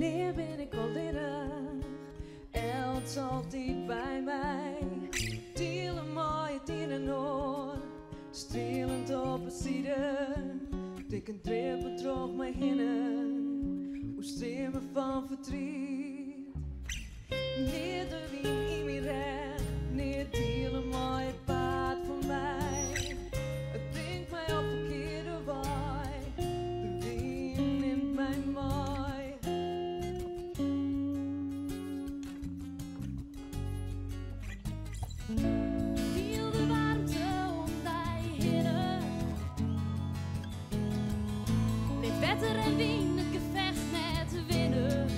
Wanneer ben ik al binnen? Elle is altijd bij mij. Delen mooie dieren hoor, strelend op het zieden. Ik een trippel droog mij hinnen, hoe streamen van verdriet. Neer de wien in mijn recht, neer delen mooie paard voor mij. Het brengt mij op verkeerde waai, de wind neemt mij mooi. Feel de warmte om die hinnen. Met wetter en wind het gevecht net winnen.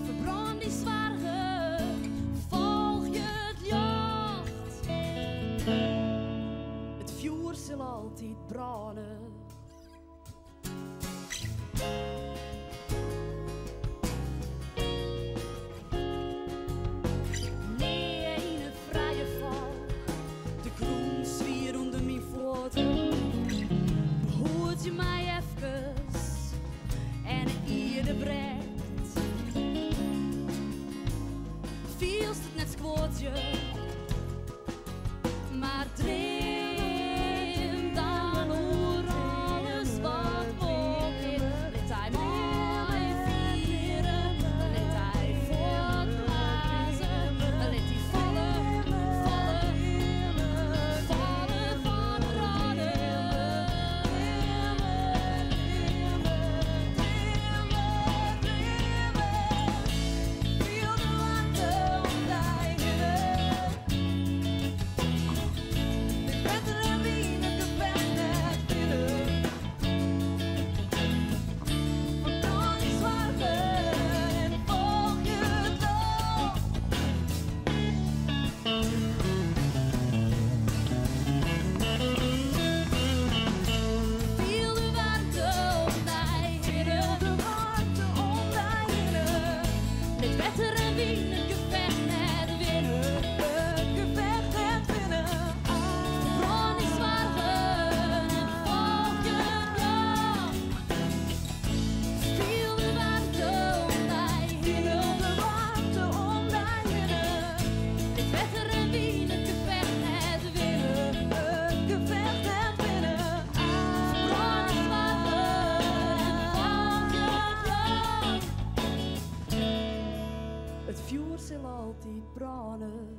Verbrand die zwaarge, volg je het jacht. Het vuur zal altijd branden. Hoort je mij even en ieder breekt. Vielst het net squatje, maar dream dan over alles wat mogelijk. Let hij mooi vieren, let hij voortblazen, let hij vallen, vallen, vallen van raden. Het vuur zal altijd branden.